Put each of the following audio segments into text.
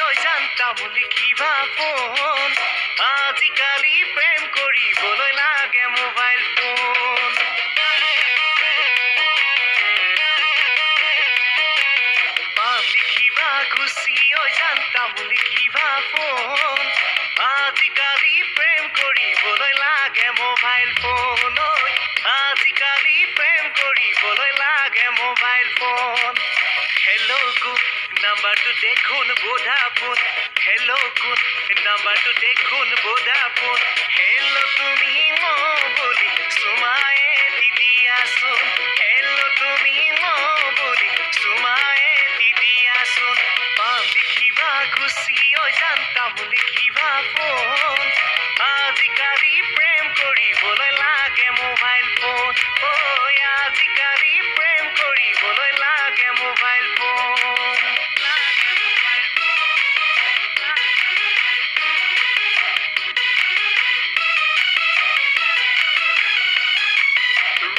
ঐ জানতামুলি কিবা ফোন আজিকালি প্ৰেম কৰিবলৈ লাগে মোবাইল ফোন লিখিবা গুচি ঐ জানতামুলি কিবা ফোন আজিকালি প্ৰেম কৰিবলৈ লাগে মোবাইল ফোন আজিকালি প্ৰেম কৰিবলৈ লাগে মোবাইল ফোন হেল্ল' গুড নাম্বাৰটো দেখোন ভোডাফোন হেল্ল' গুড নাম্বাৰটো দেখোন ভোডাফোন হেল্ল' তুমি মই বুলি চুমায়ে দি দিয়াচোন হেল্ল' তুমি মই বুলি চুমায়ে দি দিয়াচোন লিখিবা গুচি ঐ জানতামুলি কিবা ফোন আজিকালি প্ৰেম কৰিবলৈ লাগে মোবাইল ফোন আজিকালি প্ৰেম কৰিবলৈ লাগে মোবাইল ফোন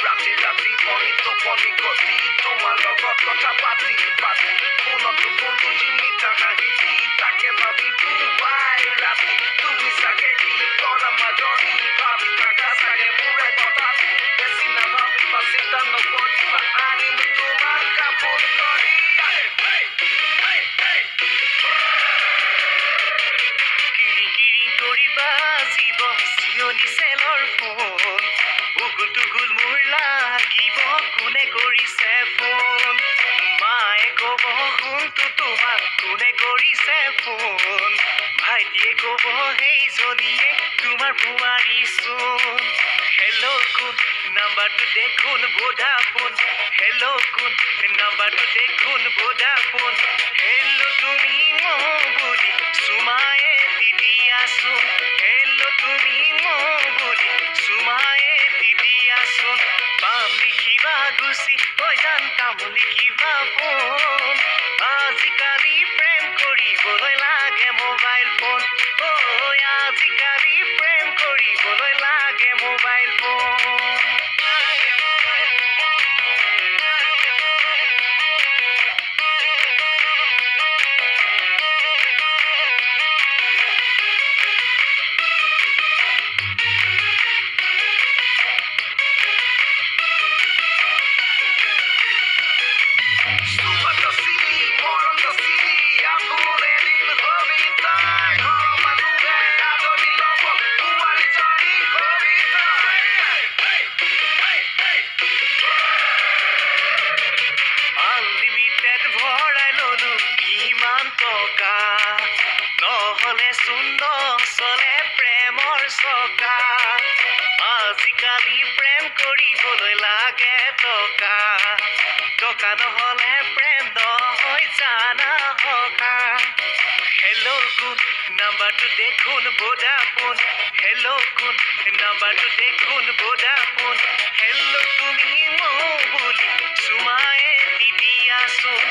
ৰাতি ৰাতি টোপনি গতি তোমাৰ লগত কথা পাতি পাতি ফোনতো ফোনটো জিমিতা হাঁহি তাকে ভাবি পুৱাই ৰাতি তুমি চাগে কি কৰা মাজনী ভাবি থাকা চাগে মোৰে কথা বেছি নাভাবিবা চিন্তা নকৰিবা আনিম তোমাৰ কাপোৰ কৰি কিৰিং কিৰিং কৰিবা জীৱ জিৰণি চেলৰ ফোন উগুল টুগুল মোৰ লাগিব কোনে কৰিছে ফোন মায়ে ক'ব শুনটো তোমাক কোনে কৰিছে ফোন ভাইটিয়ে ক'ব সেইজনীয়ে তোমাৰ বোৱাৰী চোন হেল্ল' কোন নাম্বাৰটো দেখোন ভোডাফোন হেল্ল' কোন নাম্বাৰটো দেখোন ভোডাফোন হেল্ল' তুমি মই বুলি চুমায়ে দি দিয়াচোন হেল্ল' তুমি মই বুলি চুমায়ে দি দিয়াচোন লিখিবা গুচি ঐ জানতামুলি কিবা ফোন আজিকালি প্ৰেম কৰিবলৈ লাগে মোবাইল ফোন আজিকালি প্ৰেম কৰিবলৈ লাগে মোবাইল ফোন নহলে সুন্দৰ চলে প্ৰেমৰ চকা আজিকালি প্ৰেম কৰিবলৈ লাগে টকা টকা নহলে প্ৰেম নহয় জানা হকা হেল্ল' কোন নাম্বাৰটো দেখোন ভোডাফোন হেল্ল' কোন নাম্বাৰটো দেখোন ভোডাফোন হেল্ল' তুমি মই বুলি চুমায়ে দি দিয়াচোন